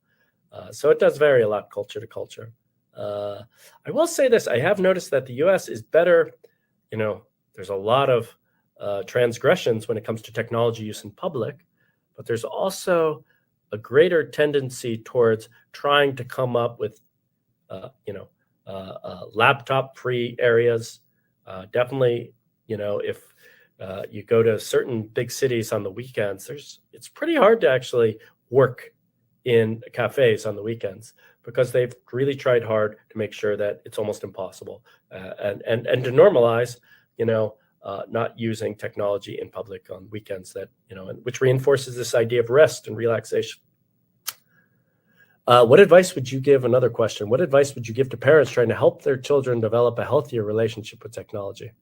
So it does vary a lot culture to culture. I will say this, I have noticed that the US is better, there's a lot of transgressions when it comes to technology use in public, but there's also a greater tendency towards trying to come up with, laptop-free areas. Definitely, if you go to certain big cities on the weekends, it's pretty hard to actually work in cafes on the weekends because they've really tried hard to make sure that it's almost impossible and to normalize, not using technology in public on weekends which reinforces this idea of rest and relaxation. What advice would you give? Another question. What advice would you give to parents trying to help their children develop a healthier relationship with technology?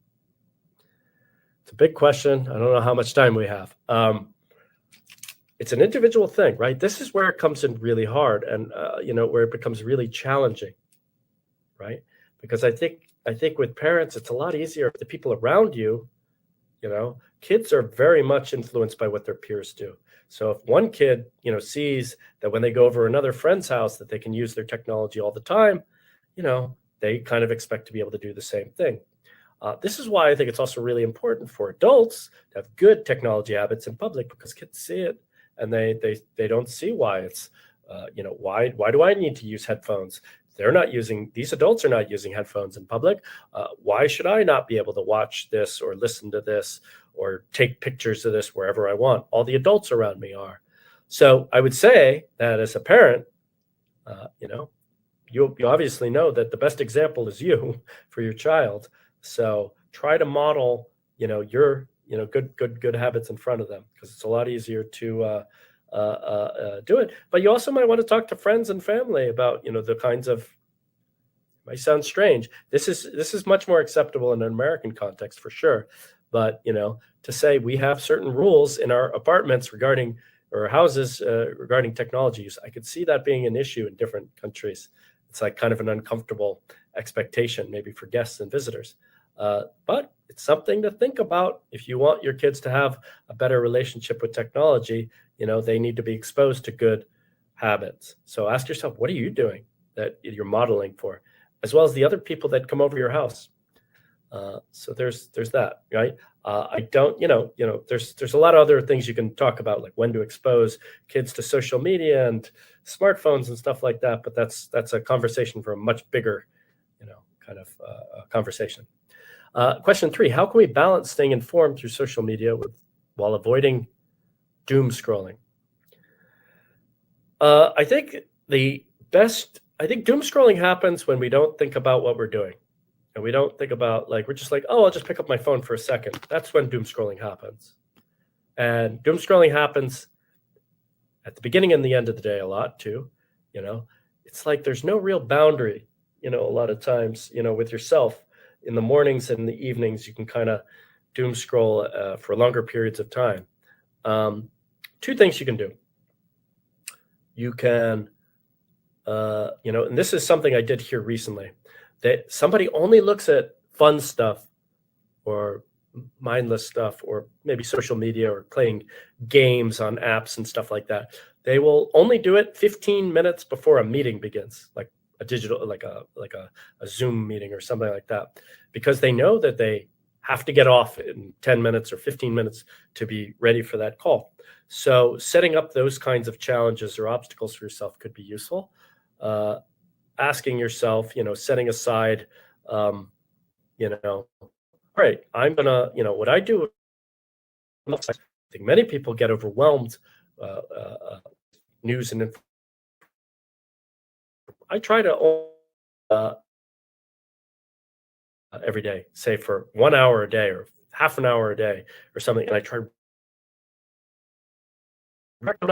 It's a big question. I don't know how much time we have. It's an individual thing, right? This is where it comes in really hard and, where it becomes really challenging, right? Because I think with parents, it's a lot easier if the people around you, kids are very much influenced by what their peers do. So if one kid, sees that when they go over another friend's house that they can use their technology all the time, they kind of expect to be able to do the same thing. This is why I think it's also really important for adults to have good technology habits in public because kids see it and they don't see why it's, why do I need to use headphones? These adults are not using headphones in public. Why should I not be able to watch this or listen to this or take pictures of this wherever I want? All the adults around me are. So I would say that as a parent, you obviously know that the best example is you for your child. So try to model, your, good habits in front of them because it's a lot easier to do it. But you also might want to talk to friends and family about, the kinds of, might sound strange. This is much more acceptable in an American context for sure. But, to say we have certain rules in our apartments or houses regarding technology use, I could see that being an issue in different countries. It's like kind of an uncomfortable expectation, maybe for guests and visitors. But it's something to think about. If you want your kids to have a better relationship with technology, they need to be exposed to good habits. So ask yourself, what are you doing that you're modeling for, as well as the other people that come over your house? So there's that, right? I don't, there's a lot of other things you can talk about, like when to expose kids to social media and smartphones and stuff like that. But that's a conversation for a much bigger, kind of conversation. Question 3, how can we balance staying informed through social media while avoiding doom scrolling? I think doom scrolling happens when we don't think about what we're doing. And we don't think about, we're just like, oh, I'll just pick up my phone for a second. That's when doom scrolling happens. And doom scrolling happens at the beginning and the end of the day a lot too. It's like there's no real boundary, a lot of times, with yourself. In the mornings and the evenings, you can kind of doom scroll for longer periods of time. 2 things you can do. You can, and this is something I did here recently, that somebody only looks at fun stuff or mindless stuff or maybe social media or playing games on apps and stuff like that. They will only do it 15 minutes before a meeting begins, like a digital, like a Zoom meeting or something like that, because they know that they have to get off in 10 minutes or 15 minutes to be ready for that call. So setting up those kinds of challenges or obstacles for yourself could be useful. Asking yourself, setting aside, all right, I'm gonna, what I do. I think many people get overwhelmed. News and information. I try to every day, say for 1 hour a day or half an hour a day or something, and I try to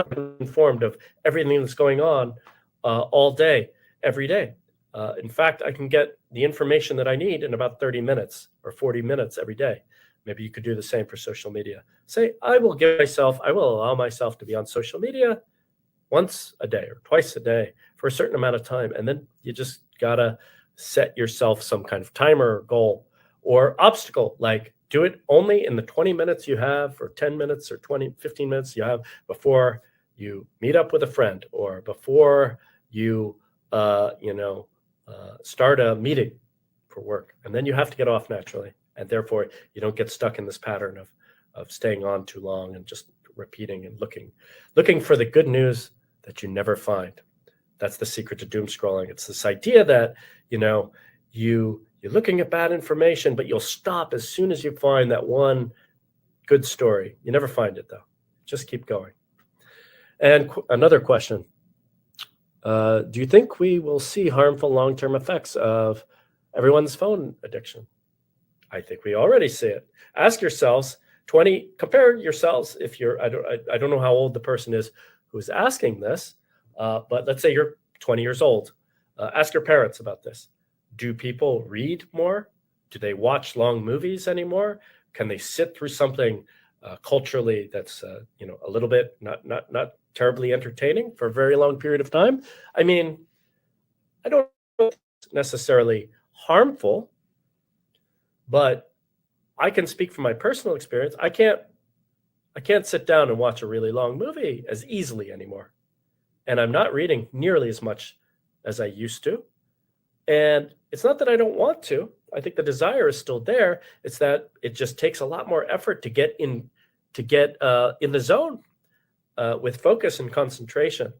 be informed of everything that's going on all day, every day. In fact, I can get the information that I need in about 30 minutes or 40 minutes every day. Maybe you could do the same for social media. Say, I will allow myself to be on social media once a day or twice a day for a certain amount of time. And then you just gotta set yourself some kind of timer or goal or obstacle, like do it only in the 20 minutes you have, or 10 minutes or 15 minutes you have before you meet up with a friend, or before you, start a meeting for work. And then you have to get off naturally. And therefore you don't get stuck in this pattern of staying on too long and just repeating and looking for the good news that you never find. That's the secret to doom scrolling. It's this idea that, you're looking at bad information, but you'll stop as soon as you find that one good story. You never find it though. Just keep going. And another question. Do you think we will see harmful long-term effects of everyone's phone addiction? I think we already see it. Ask yourselves, compare yourselves if you're, I don't know how old the person is who's asking this, but let's say you're 20 years old. Ask your parents about this. Do people read more? Do they watch long movies anymore? Can they sit through something culturally that's a little bit not terribly entertaining for a very long period of time? I mean, I don't know if it's necessarily harmful, but I can speak from my personal experience. I can't sit down and watch a really long movie as easily anymore. And I'm not reading nearly as much as I used to. And it's not that I don't want to. I think the desire is still there. It's that it just takes a lot more effort to get in the zone with focus and concentration.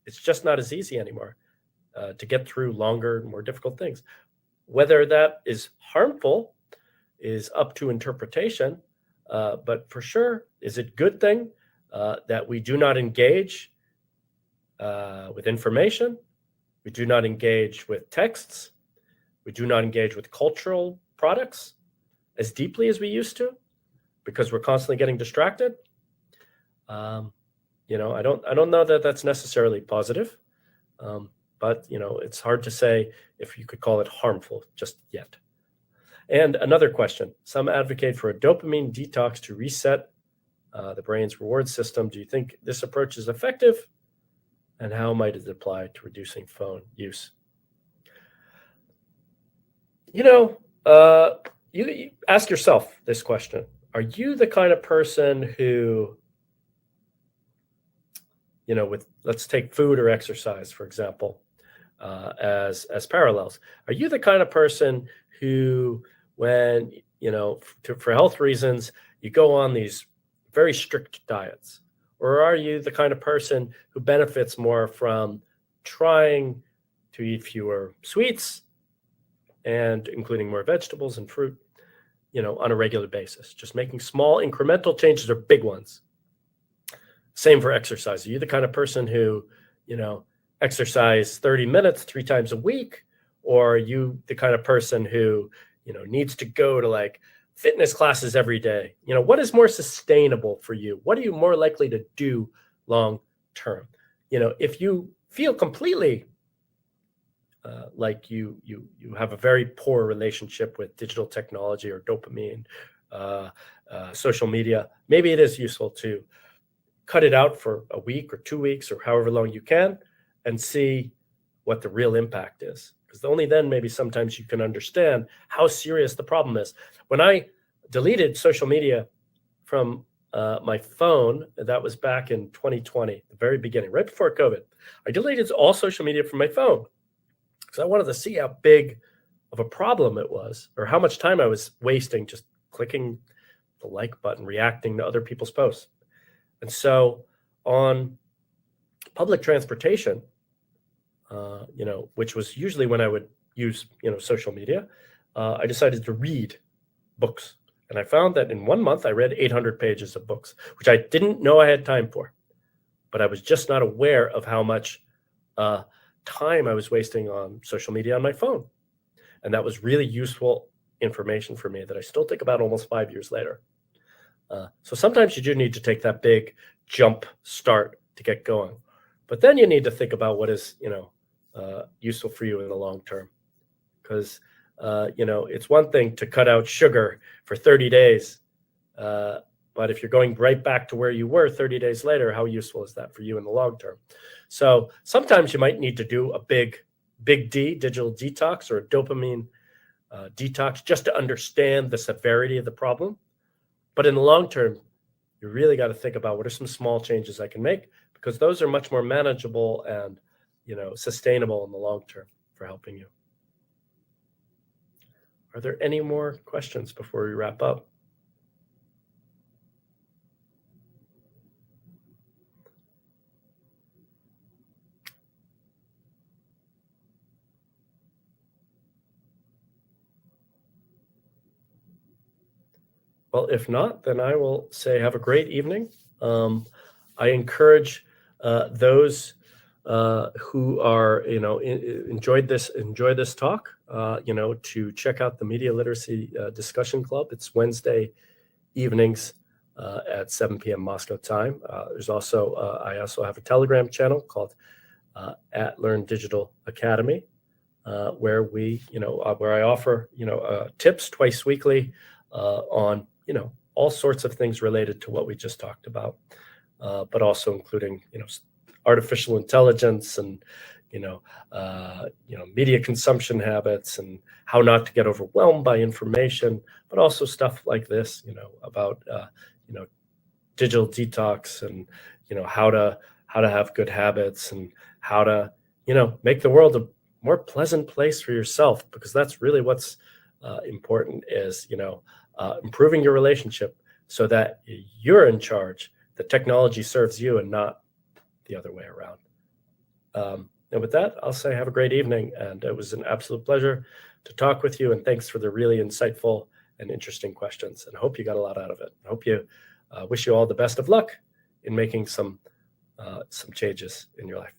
It's just not as easy anymore to get through longer, more difficult things. Whether that is harmful is up to interpretation, but for sure, is it a good thing that we do not engage with information? We do not engage with texts. We do not engage with cultural products as deeply as we used to, because we're constantly getting distracted. I don't know that that's necessarily positive, but it's hard to say if you could call it harmful just yet. And another question: some advocate for a dopamine detox to reset the brain's reward system. Do you think this approach is effective? And how might it apply to reducing phone use? You ask yourself this question. Are you the kind of person who, let's take food or exercise, for example, as parallels. Are you the kind of person who, when, for health reasons, you go on these very strict diets? Or are you the kind of person who benefits more from trying to eat fewer sweets and including more vegetables and fruit, on a regular basis, just making small incremental changes or big ones? Same for exercise. Are you the kind of person who, exercise 30 minutes 3 times a week? Or are you the kind of person who, needs to go to like fitness classes every day? What is more sustainable for you? What are you more likely to do long term? If you feel completely like you have a very poor relationship with digital technology or dopamine, social media, maybe it is useful to cut it out for a week or 2 weeks or however long you can and see what the real impact is. Because only then maybe sometimes you can understand how serious the problem is. When I deleted social media from my phone, that was back in 2020, the very beginning, right before COVID, I deleted all social media from my phone because I wanted to see how big of a problem it was, or how much time I was wasting just clicking the like button, reacting to other people's posts. And so on public transportation, which was usually when I would use, social media, I decided to read books. And I found that in 1 month, I read 800 pages of books, which I didn't know I had time for. But I was just not aware of how much time I was wasting on social media on my phone. And that was really useful information for me that I still think about almost 5 years later. So sometimes you do need to take that big jump start to get going. But then you need to think about what is, useful for you in the long term. Because, it's one thing to cut out sugar for 30 days. But if you're going right back to where you were 30 days later, how useful is that for you in the long term? So sometimes you might need to do a big D, digital detox, or a dopamine detox, just to understand the severity of the problem. But in the long term, you really got to think about what are some small changes I can make, because those are much more manageable and, sustainable in the long term for helping you. Are there any more questions before we wrap up? Well, if not, then I will say have a great evening. I encourage those who are, enjoy this talk, to check out the Media Literacy Discussion Club. It's Wednesday evenings at 7 p.m. Moscow time. There's also, I also have a Telegram channel called at Learn Digital Academy, where where I offer, tips twice weekly on, all sorts of things related to what we just talked about, but also including, artificial intelligence and, media consumption habits and how not to get overwhelmed by information, but also stuff like this, about, digital detox and, how to have good habits and how to, make the world a more pleasant place for yourself, because that's really what's important is, improving your relationship so that you're in charge. The technology serves you and not the other way around. And with that, I'll say have a great evening. And it was an absolute pleasure to talk with you. And thanks for the really insightful and interesting questions. And I hope you got a lot out of it. I hope you wish you all the best of luck in making some changes in your life.